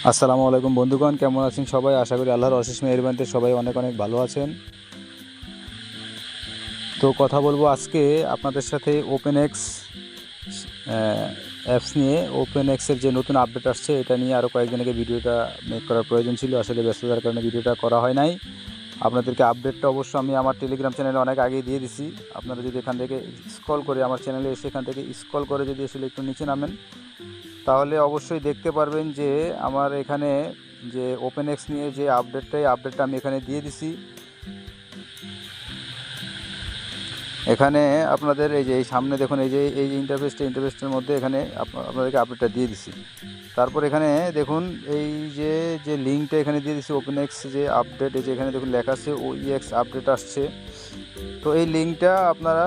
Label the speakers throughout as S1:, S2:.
S1: আসসালামু আলাইকুম বন্ধুগণ, কেমন আছেন সবাই? আশা করি আল্লাহর অশেষ মেহেরবানিতে সবাই অনেক অনেক ভালো আছেন। তো কথা বলবো আজকে আপনাদের সাথে ওপেনএক্স অ্যাপস নিয়ে। ওপেনএক্সের যে নতুন আপডেট আসছে এটা নিয়ে আরও কয়েকদিন আগে ভিডিওটা মেক করার প্রয়োজন ছিল, আসলে ব্যস্ততার কারণে ভিডিওটা করা হয় নাই। আপনাদেরকে আপডেটটা অবশ্য আমি আমার টেলিগ্রাম চ্যানেলে অনেক আগেই দিয়ে দিছি। আপনারা যদি এখান থেকে স্ক্রল করে আমার চ্যানেলে এসে এখান থেকে স্ক্রল করে যদি আসলে একটু নিচে নামেন, তাহলে অবশ্যই দেখতে পারবেন যে আমার এখানে যে ওপেনএক্স নিয়ে যে আপডেটটা আমি এখানে দিয়ে দিছি। এখানে আপনাদের এই যে এই সামনে দেখুন, এই যে ইন্টারফেসটার মধ্যে এখানে আপনাদেরকে আপডেটটা দিয়ে দিছি। তারপর এখানে দেখুন এই যে যে লিঙ্কটা এখানে দিয়ে দিছি ওপেনএক্স যে আপডেট, এই যে এখানে দেখুন লেখা আছে ওইএক্স আপডেট আসছে। তো এই লিঙ্কটা আপনারা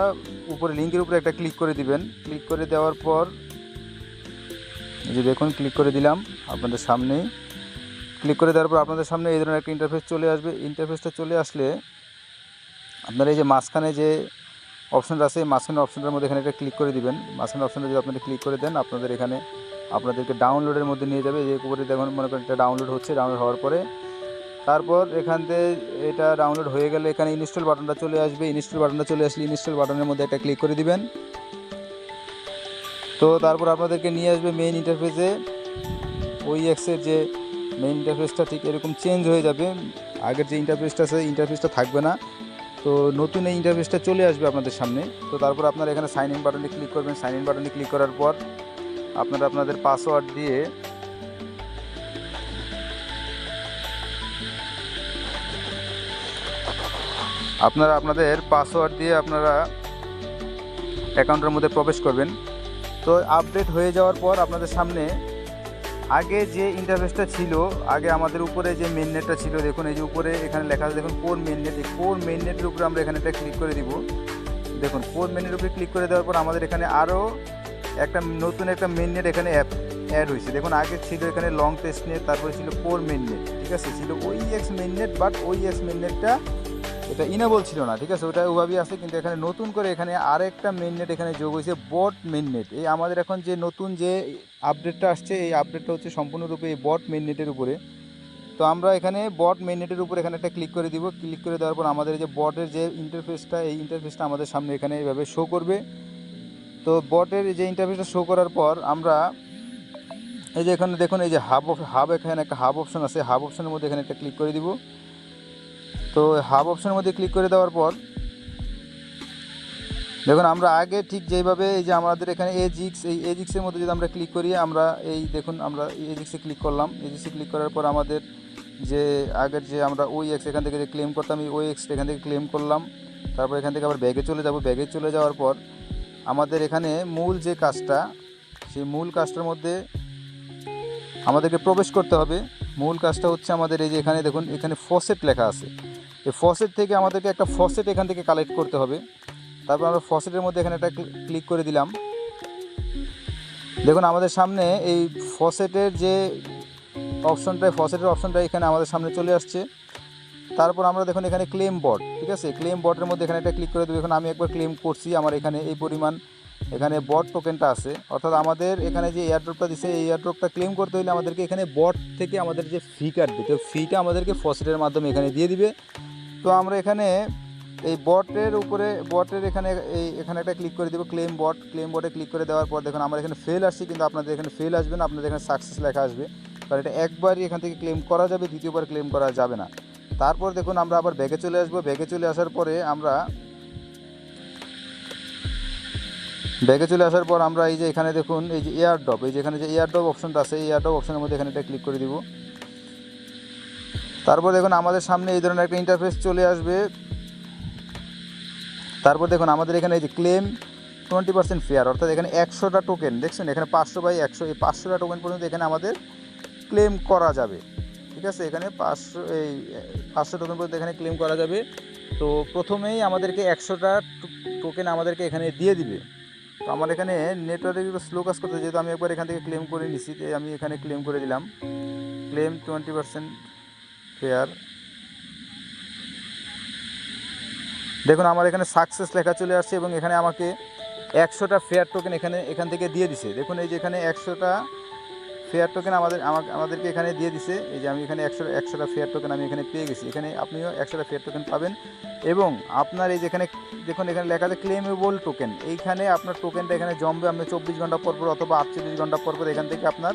S1: লিঙ্কের উপরে একটা ক্লিক করে দিবেন। ক্লিক করে দেওয়ার পর এই যে দেখুন ক্লিক করে দিলাম আপনাদের সামনেই। ক্লিক করে দেওয়ার পর আপনাদের সামনে এই ধরনের একটা ইন্টারফেস চলে আসবে। ইন্টারফেসটা চলে আসলে আপনারা এই যে মাঝখানে যে অপশানটা আছে, এই মাঝখানের অপশানটার মধ্যে এখানে একটা ক্লিক করে দিবেন। মাঝখানের অপশানটা যদি আপনারা ক্লিক করে দেন, আপনাদেরকে ডাউনলোডের মধ্যে নিয়ে যাবে। যে উপরে দেখুন মনে করেন এটা ডাউনলোড হচ্ছে। ডাউনলোড হওয়ার পরে তারপর এখান থেকে এটা ডাউনলোড হয়ে গেলে এখানে ইনস্টল বাটনটা চলে আসবে। ইনস্টল বাটনটা চলে আসলে ইনস্টল বাটনের মধ্যে একটা ক্লিক করে দিবেন। তো তারপর আপনাদেরকে নিয়ে আসবে মেইন ইন্টারফেসে। ওইএক্সের যে মেইন ইন্টারফেসটা ঠিক এরকম চেঞ্জ হয়ে যাবে। আগের যে ইন্টারফেসটা আছে ইন্টারফেসটা থাকবে না। তো নতুন এই ইন্টারফেসটা চলে আসবে আপনাদের সামনে। তো তারপর আপনারা এখানে সাইন ইন বাটনে ক্লিক করবেন। সাইন ইন বাটনে ক্লিক করার পর আপনারা আপনাদের পাসওয়ার্ড দিয়ে আপনারা অ্যাকাউন্টের মধ্যে প্রবেশ করবেন। তো আপডেট হয়ে যাওয়ার পর আপনাদের সামনে আগে যে ইন্টারফেসটা ছিল, আগে আমাদের উপরে যে মেইন নেটটা ছিল, দেখুন এই যে উপরে এখানে লেখা আছে দেখুন কোর মেইন নেট। এই কোর মেইন নেটের উপরে আমরা এখানে একটা ক্লিক করে দিব। দেখুন কোর মেইন নেটের উপরে ক্লিক করে দেওয়ার পর আমাদের এখানে আরও নতুন একটা মেইন নেট এখানে অ্যাড হয়েছে। দেখুন আগে ছিল এখানে লং টেস্ট নেট, তারপরে ছিল কোর মেইন নেট, ঠিক আছে, ছিল OEX main net, but OEX main নেটটা এটা ইনেবল ছিল না, ঠিক আছে, ওটা ওভাবেই আছে। কিন্তু এখানে নতুন করে এখানে আরেকটা মেইন নেট এখানে যোগ হয়েছে, বট মেইন নেট। এই আমাদের এখন যে নতুন যে আপডেটটা আসছে, এই আপডেটটা হচ্ছে সম্পূর্ণরূপে এই বট মেইন নেটের উপরে। তো আমরা এখানে বট মেইন নেটের উপরে এখানে একটা ক্লিক করে দিব। ক্লিক করে দেওয়ার পর আমাদের যে বটের যে ইন্টারফেসটা, এই ইন্টারফেসটা আমাদের সামনে এখানে এইভাবে শো করবে। তো বটের যে ইন্টারফেসটা শো করার পর আমরা এই যে এখানে দেখুন এই যে এখানে একটা হাব অপশন আছে। হাব অপশনের মধ্যে এখানে একটা ক্লিক করে দিব। তো হাব অপশনের মধ্যে ক্লিক করে দেওয়ার পর দেখুন আমরা আগে ঠিক যেইভাবে এই যে আমাদের এখানে এই এজিক্সের মধ্যে যদি আমরা ক্লিক করি, আমরা এই দেখুন আমরা এজিক্সে ক্লিক করলাম। এজিক্সে ক্লিক করার পর আমাদের যে আগের যে আমরা ওইএক্স এখান থেকে যে ক্লেম করতাম, এই ওইএক্সটা এখান থেকে ক্লেম করলাম। তারপর এখান থেকে আবার ব্যাগে চলে যাব। ব্যাগে চলে যাওয়ার পর আমাদের এখানে মূল যে কাজটা, সেই মূল কাজটার মধ্যে আমাদেরকে প্রবেশ করতে হবে। মূল কাজটা হচ্ছে আমাদের এই যে এখানে দেখুন এখানে ফসেট লেখা আছে। এই ফসেট থেকে আমাদেরকে একটা ফসেট এখান থেকে কালেক্ট করতে হবে। তারপর আমরা ফসেটের মধ্যে এখানে একটা ক্লিক করে দিলাম। দেখুন আমাদের সামনে এই ফসেটের অপশনটা এখানে আমাদের সামনে চলে আসছে। তারপর আমরা দেখুন এখানে ক্লেম বট, ঠিক আছে, ক্লেম বটের মধ্যে এখানে একটা ক্লিক করে দেবো। এখন আমি একবার ক্লেম করছি, আমার এখানে এই পরিমাণ এখানে বট টোকেনটা আছে। অর্থাৎ আমাদের এখানে যে এয়ারড্রপটা দিছে, এই এয়ারড্রপটা ক্লেম করতে হলে আমাদেরকে এখানে বট থেকে আমাদের যে ফি কাটবে, তো ফিটা আমাদেরকে ফসেটের মাধ্যমে এখানে দিয়ে দিবে। তো আমরা এখানে এই বটের এখানে একটা ক্লিক করে দেবো, ক্লেম বটে ক্লিক করে দেওয়ার পর দেখুন আমার এখানে ফেল আসছে, কিন্তু আপনাদের এখানে ফেল আসবে না, আপনাদের এখানে সাকসেস লেখা আসবে। কারণ এটা একবারই এখান থেকে ক্লেম করা যাবে, দ্বিতীয়বার ক্লেম করা যাবে না। তারপর দেখুন আমরা আবার ব্যাগে চলে আসবো। ব্যাগে চলে আসার পর আমরা এই যে এখানে দেখুন এই যে এয়ারড্রপ, এই যে এখানে যে এয়ারড্রপ অপশনটা আছে, এই এয়ারড্রপ অপশনের মধ্যে এখানে একটা ক্লিক করে দিব। তারপর দেখুন আমাদের সামনে এই ধরনের একটা ইন্টারফেস চলে আসবে। তারপর দেখুন আমাদের এখানে এই যে ক্লেম 20% ফেয়ার, অর্থাৎ এখানে 100টা টোকেন, দেখছেন এখানে 500/100, এই 500টা টোকেন পর্যন্ত এখানে আমাদের ক্লেম করা যাবে, ঠিক আছে। এখানে 500 টোকেন পর্যন্ত এখানে ক্লেম করা যাবে। তো প্রথমেই আমাদেরকে 100টা টোকেন আমাদেরকে এখানে দিয়ে দিবে। তো আমার এখানে নেটওয়ার্কের একটু স্লো কাজ করতে, যেহেতু আমি একবার এখান থেকে ক্লেম করে নিছি, আমি এখানে ক্লেম করে দিলাম ক্লেম 20% ফেয়ার। দেখুন আমার এখানে সাকসেস লেখা চলে আসছে এবং এখানে আমাকে 100টা ফেয়ার টোকেন এখান থেকে দিয়ে দিছে। দেখুন এই যে এখানে 100টা ফেয়ার টোকেন আমাদেরকে এখানে দিয়ে দিছে। এই যে আমি এখানে 100টা ফেয়ার টোকেন আমি এখানে পেয়ে গেছি। এখানে আপনিও 100টা ফেয়ার টোকেন পাবেন এবং আপনার এই যেখানে দেখুন এখানে লেখা আছে ক্লেমেবল টোকেন, এইখানে আপনার টোকেনটা এখানে জমবে। আপনি 24 ঘন্টা পর অথবা 48 ঘন্টা পর এখান থেকে আপনার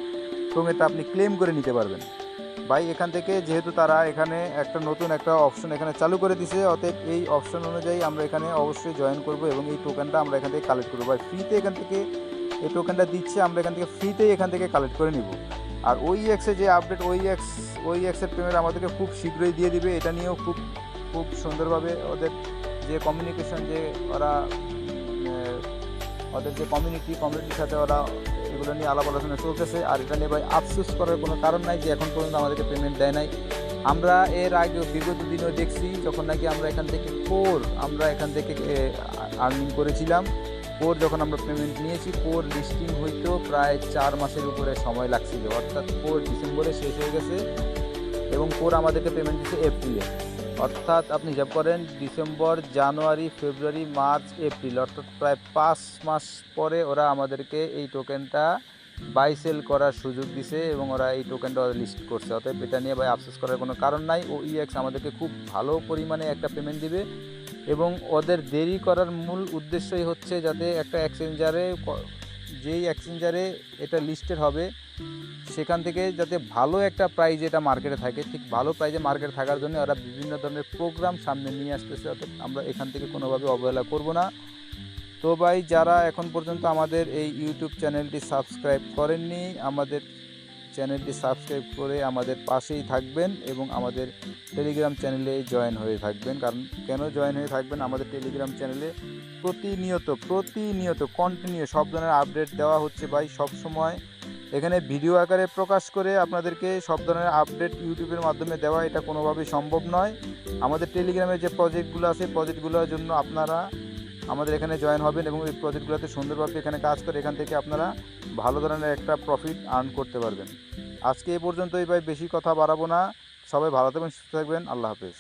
S1: টোকেনটা আপনি ক্লেম করে নিতে পারবেন। ভাই এখান থেকে যেহেতু তারা এখানে একটা নতুন একটা অপশন এখানে চালু করে দিছে, অতএব এই অপশন অনুযায়ী আমরা এখানে অবশ্যই জয়েন করব এবং এই টোকেনটা আমরা এখান থেকে কালেক্ট করবো। ভাই ফ্রিতে এখান থেকে এই টোকেনটা দিচ্ছে, আমরা এখান থেকে ফ্রিতেই এখান থেকে কালেক্ট করে নিব। আর OEX-এ যে আপডেট OEX-এর পেমেন্ট আমাদেরকে খুব শীঘ্রই দিয়ে দিবে। এটা নিয়েও খুব সুন্দরভাবে ওদের যে কমিউনিকেশন, যে ওদের যে কমিউনিটির সাথে ওরা এগুলো নিয়ে আলাপ আলোচনা চলতেছে। আর এটা নিয়ে ভাই আফসোস করার কোনো কারণ নাই যে এখন পর্যন্ত আমাদেরকে পেমেন্ট দেয় নাই। আমরা এর আগেও বিগত দিনেও দেখছি যখন নাকি আমরা এখান থেকে আর্নিং করেছিলাম। যখন আমরা পেমেন্ট নিয়েছি লিস্টিং হইতেও প্রায় 4 মাসের উপরে সময় লাগছিল, অর্থাৎ ডিসেম্বরে শেষ হয়ে গেছে এবং আমাদেরকে পেমেন্ট দিচ্ছে এপ্রিলে। অর্থাৎ আপনি হিসাব করেন ডিসেম্বর, জানুয়ারি, ফেব্রুয়ারি, মার্চ, এপ্রিল, অর্থাৎ প্রায় 5 মাস পরে ওরা আমাদেরকে এই টোকেনটা বাই সেল করার সুযোগ দিছে এবং ওরা এই টোকেনটা লিস্ট করছে। অতএব এটা নিয়ে ভাই আফসোস করার কোনো কারণ নাই। OEX আমাদেরকে খুব ভালো পরিমাণে একটা পেমেন্ট দিবে এবং ওদের দেরি করার মূল উদ্দেশ্যই হচ্ছে যাতে একটা যেই এক্সচেঞ্জারে এটা লিস্টেড হবে সেখান থেকে যাতে ভালো একটা প্রাইজ এটা মার্কেটে থাকে, ঠিক ভালো প্রাইজে মার্কেটে থাকার জন্য ওরা বিভিন্ন ধরনের প্রোগ্রাম সামনে নিয়ে আসতেছে। অর্থাৎ আমরা এখান থেকে কোনোভাবে অবহেলা করব না। তো ভাই যারা এখন পর্যন্ত আমাদের এই ইউটিউব চ্যানেলটি সাবস্ক্রাইব করেননি, আমাদের চ্যানেলটি সাবস্ক্রাইব করে আমাদের পাশেই থাকবেন এবং আমাদের টেলিগ্রাম চ্যানেলে জয়েন হয়ে থাকবেন। কারণ কেন জয়েন হয়ে থাকবেন, আমাদের টেলিগ্রাম চ্যানেলে প্রতিনিয়ত কন্টিনিউ সব ধরনের আপডেট দেওয়া হচ্ছে ভাই। সব সময় এখানে ভিডিও আকারে প্রকাশ করে আপনাদেরকে সব ধরনের আপডেট ইউটিউবের মাধ্যমে দেওয়া এটা কোনোভাবেই সম্ভব নয়। আমাদের টেলিগ্রামের যে প্রজেক্টগুলো আছে প্রজেক্টগুলোর জন্য আপনারা আমাদের এখানে জয়েন হবেন এবং এই প্রজেক্টগুলোতে সুন্দরভাবে এখানে কাজ করে এখান থেকে আপনারা ভালো ধরনের একটা প্রফিট আর্ন করতে পারবেন। আজকে এই পর্যন্তই ভাই, বেশি কথা বাড়াবো না। সবাই ভালো থাকবেন, সুস্থ থাকবেন। আল্লাহ হাফেজ।